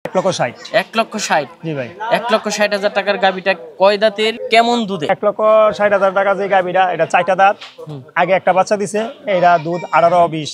1,60,000 1,60,000 জি ভাই 1,60,000 টাকার গাবিটা কয় দাঁতের কেমন দুধে? 1,60,000 টাকা যে গাবিটা এটা 4টা দাঁত আগে একটা বাচ্চা দিছে এরা দুধ 18-20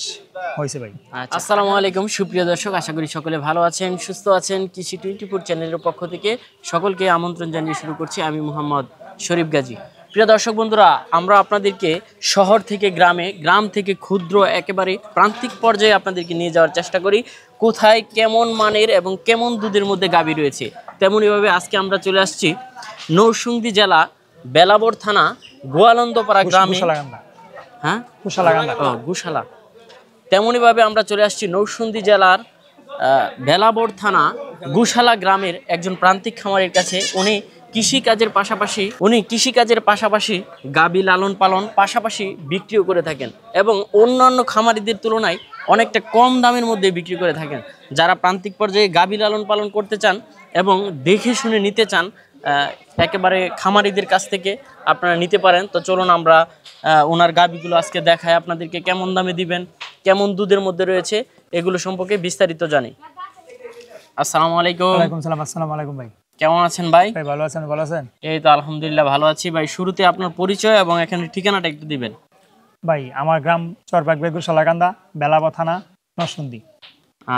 হয়েছে ভাই। আসসালামু আলাইকুম সুপ্রিয় দর্শক, আশা করি সকলে ভালো আছেন সুস্থ আছেন। কৃষি 24 চ্যানেলের পক্ষ থেকে সকলকে আমন্ত্রণ জানিয়ে শুরু করছি আমি মোহাম্মদ শরীফ গাজী। প্রিয় দর্শক বন্ধুরা, আমরা আপনাদেরকে শহর থেকে গ্রামে, গ্রাম থেকে ক্ষুদ্র একেবারে প্রান্তিক পর্যায়ে আপনাদেরকে নিয়ে যাওয়ার চেষ্টা করি কোথায় কেমন মানের এবং কেমন দুধের মধ্যে গাভী রয়েছে। তেমনইভাবে আজকে আমরা চলে আসছি নরসিংদী জেলা বেলাবর থানা গোয়ালন্দপাড়া গ্রামে। হ্যাঁ গোশালা। তেমনইভাবে আমরা চলে আসছি নরসিংদী জেলার বেলাবর থানা গোশালা গ্রামের একজন প্রান্তিক খামারের কাছে। উনি কৃষিকাজের পাশাপাশি গাভী লালন পালন পাশাপাশি বিক্রিও করে থাকেন এবং অন্যান্য খামারিদের তুলনায় অনেকটা কম দামের মধ্যে বিক্রি করে থাকেন। যারা প্রান্তিক পর্যায়ে গাভী লালন পালন করতে চান এবং দেখে শুনে নিতে চান একেবারে খামারিদের কাছ থেকে আপনারা নিতে পারেন। তো চলুন আমরা ওনার গাভীগুলো আজকে দেখায় আপনাদেরকে, কেমন দামে দিবেন, কেমন দুধের মধ্যে রয়েছে এগুলো সম্পর্কে বিস্তারিত জানি। আসসালামু আলাইকুম। ওয়ালাইকুম সালাম। আসসালামু আলাইকুম ভাই। কেমন আছেন ভাই? ভাই ভালো আছেন? ভালো আছেন? এই তো আলহামদুলিল্লাহ ভালো আছি ভাই। শুরুতে আপনার পরিচয় এবং এখানে ঠিকানাটা একটু দিবেন। ভাই আমার গ্রাম চরবাগবে গোশালাকান্দা বেলাবর থানা নরসিংদী।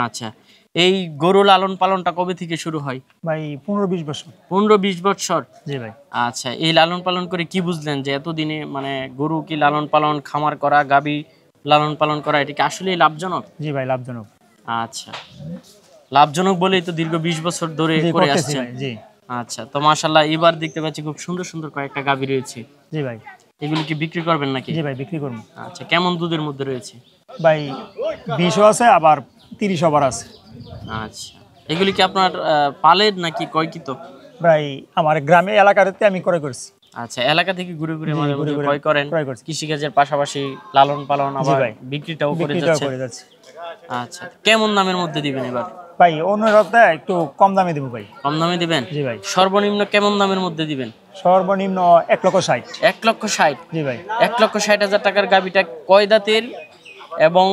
আচ্ছা, এই গরু লালন পালনটা কবে থেকে শুরু হয়? ভাই 15-20 বছর। 15-20 বছর? জি ভাই। আচ্ছা, এই লালন পালন করে কি বুঝলেন যে এতদিনে মানে গরু কি লালন পালন, খামার করা, গাভী লালন পালন করা এটা কি আসলেই লাভজনক? জি ভাই লাভজনক। আচ্ছা, লাভজনক বলেই তো দীর্ঘ 20 বছর ধরে করে আসছেন। জি। আচ্ছা, তো মাশাআল্লাহ এবার দেখতে পাচ্ছি খুব সুন্দর সুন্দর কয়েকটা গাভী রয়েছে। জি ভাই। এগুলো কি বিক্রি করবেন নাকি? জি ভাই বিক্রি করব। আচ্ছা, কেমন দুধের মধ্যে রয়েছে? ভাই 20ও আছে আবার 30 ওভার আছে। আচ্ছা, এগুলি কি আপনার পালের নাকি ক্রয়কৃত? ভাই আমার গ্রামে এলাকাতে আমি ক্রয় করছি। আচ্ছা, এলাকা থেকে ঘুরে ঘুরে মাঝে মাঝে ক্রয় করেন, কৃষিকাজের পাশাপাশি লালন পালন আবার বিক্রিটাও করে যাচ্ছে। আচ্ছা, কেমন দামের মধ্যে দিবেন এবার? ভাই অনুরোধে একটু কম দামে দেব ভাই। কম দামে দিবেন? জি ভাই। সর্বনিম্ন কেমন দামের মধ্যে দিবেন? সর্বনিম্ন 1,60,000। 1,60,000? জি ভাই। 1,60,000 টাকার গাভীটা কয় দাঁতের এবং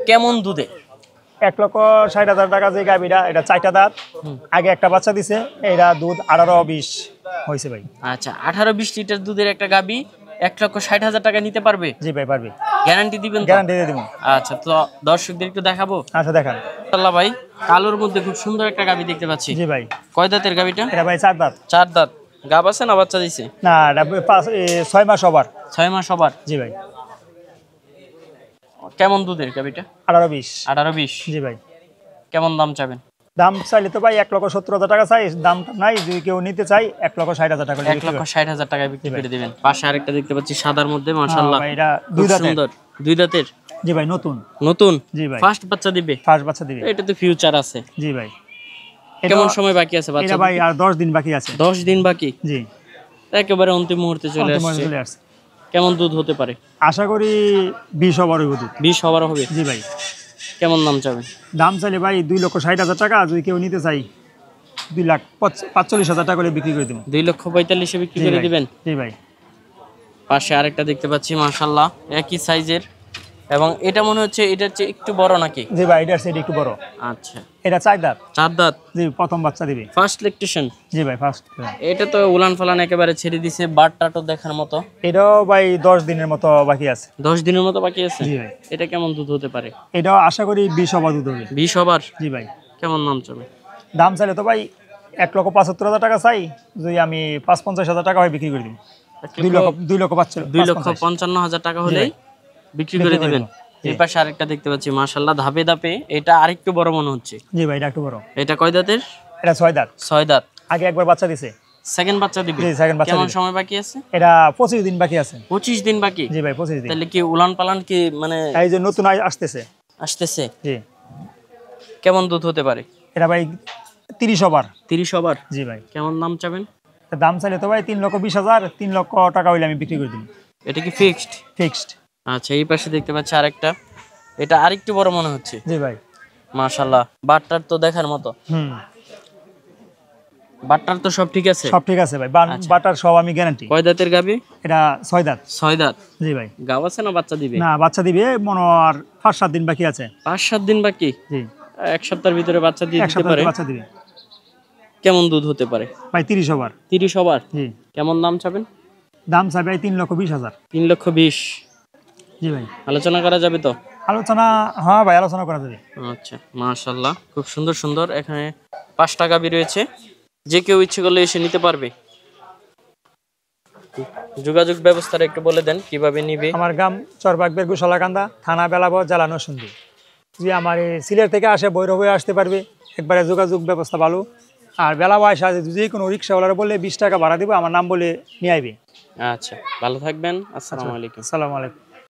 কেমন দুধে? 1,60,000 টাকা যে গাভীটা এটা 4টা দাঁত আগে একটা বাচ্চা দিছে এরা দুধ 18-20 হয়েছে ভাই। আচ্ছা, 18-20 লিটার দুধের একটা গাভী 1,60,000 টাকা নিতে পারবে? জি ভাই পারবে। গ্যারান্টি দিবেন? গ্যারান্টি দিয়ে দেব। আচ্ছা, তো দর্শকদের একটু দেখাবো। আচ্ছা দেখান। আল্লাহ ভাই, কালোর মধ্যে খুব সুন্দর একটা গাভী দেখতে পাচ্ছি। জি ভাই। কয় দাঁতের গাভীটা? এটা ভাই 4 দাঁত। 4 দাঁত। গাব আছে না বাচ্চা দিছে? না, এটা 6 মাস ওভার। 6 মাস ওভার? জি ভাই। কেমন দুধের গাভীটা? 18-20। 18-20? জি ভাই। কেমন দাম চাবেন? দাম চাইলে তো ভাই 1,70,000 টাকা চাই, দাম নাই। যদি কেউ নিতে চাই 1,60,000 টাকা। 1,60,000 টাকায় বিক্রি করে দিবেন। পাশে আরেকটা দেখতে পাচ্ছি সাদার মধ্যে, মাশাআল্লাহ এটা 2 দাঁতের। 2 দাঁতের? জি ভাই নতুন। নতুন? জি ভাই। ফার্স্ট বাচ্চা দিবে? ফার্স্ট বাচ্চা দিবে। এটা তো ফিউচার আছে। জি ভাই। কেমন সময় বাকি আছে বাচ্চা? এটা ভাই আর 10 দিন বাকি আছে। 10 দিন বাকি? জি। একেবারে অন্তিম মুহূর্তে চলে আসছে। কেমন দুধ হতে পারে? আশা করি 20 ওভার হবে দুধ। 20 ওভার হবে? জি ভাই। কেমন দাম চাবেন? দাম চাইলে ভাই 2,60,000 টাকা, যদি কেউ নিতে চাই 2,45,000 টাকা করে বিক্রি করে দেব। 2,45,000 বিক্রি করে দিবেন? জি ভাই। পাশে আরেকটা দেখতে পাচ্ছি, মাশাআল্লাহ একই সাইজের, এবং এটা মনে হচ্ছে এটার চেয়ে একটু বড় নাকি? জি ভাই, এটার চেয়ে একটু বড়। আচ্ছা, এটা 4 দাঁত। 4 দাঁত? জি, প্রথম বাচ্চা দিবে। First lactation? জি ভাই ফার্স্ট। এটা তো উলান ফালান একেবারে ছেড়ে দিছে, বাটটাটো দেখার মতো। এটাও ভাই 10 দিনের মতো বাকি আছে। 10 দিনের মতো বাকি আছে? জি ভাই। এটা কেমন দুধ হতে পারে? এটাও আশা করি 20 ওভার দুধ হবে। 20 ওভার? জি ভাই। কেমন দাম চাবে? দাম চাইলে তো ভাই 1,75,000 টাকা চাই, যদি আমি 5,50,000 টাকা হয় বিক্রি করে দিব। 2,55,000 টাকা হলেই বিক্রি করে দিবেন? এই পাশে আরেকটা দেখতে পাচ্ছি, মাশাআল্লাহ ধাপে ধাপে, এটা আরেকটু বড় মনে হচ্ছে। জি ভাই, এটা একটু বড়। এটা কয় দাঁতের? এটা 6 দাঁত। 6 দাঁত? আগে একবার বাচ্চা দিছে। সেকেন্ড বাচ্চা দিবে? জি, সেকেন্ড বাচ্চা। কেমন সময় বাকি আছে? এটা 25 দিন বাকি আছে। 25 দিন বাকি? জি ভাই 25 দিন। তাহলে কি উলান পালান কি মানে এই যে নতুন আসতেছে? জি। কেমন দুধ হতে পারে? এটা ভাই 30 ওভার। 30 ওভার? জি ভাই। কেমন দাম চাবেন? দাম চাইলে তো ভাই 3,20,000, 3 লক্ষ টাকা হইলে আমি বিক্রি করে দিই। এটা কি ফিক্সড? ফিক্সড। আচ্ছা, এই পাশে দেখতে পাচ্ছি আরেকটা, এটা আরেকটু বড় মনে হচ্ছে। জি ভাই। মাশাআল্লাহ, বাটটার তো দেখার মতো। বাটটার তো সব ঠিক আছে? সব ঠিক আছে ভাই, বাটার সব আমি গ্যারান্টি। কয় দাঁতের গাভী? এটা 6 দাঁত। 6 দাঁত? জি ভাই। গাব আছে না বাচ্চা দিবে? না, বাচ্চা দিবে মনে আর 5-7 দিন বাকি আছে। 5-7 দিন বাকি? জি। এক সপ্তাহের ভিতরে বাচ্চা দিয়ে এক দিতে পারে। সপ্তাহে বাচ্চা দিবে কেমন দুধ হতে পারে? ভাই 30 ওভার। 30 ওভার। জি। কেমন দাম চাবেন? দাম চাই ভাই 3,20,000। 3,20,000। জি ভাই। আলোচনা করা যাবে তো? আলোচনা, হ্যাঁ ভাই আলোচনা করা যাবে। আচ্ছা, মাশাআল্লাহ, খুব সুন্দর সুন্দর এখানে 5টা গাভী রয়েছে, যে কেউ ইচ্ছে করলে এসে নিতে পারবে। যোগাযোগ ব্যবস্থাটা একটু বলে দেন কিভাবে নিবে। আমার গ্রাম চরবাগবের গোশালাকান্দা, থানা বেলাবর, জেলা নরসিংদী। যদি আমার এই সিলেট থেকে আসে বৈরব হয়ে আসতে পারবে, একবারে যোগাযোগ ব্যবস্থা ভালো। আর বেলা বয়স আছে, যদি কোনো রিক্সাওয়ালারা বললে 20 টাকা ভাড়া দিব, আমার নাম বলে নিয়ে আইবে। আচ্ছা, ভালো থাকবেন। আসসালামু আলাইকুম। আসসালামু আলাইকুম।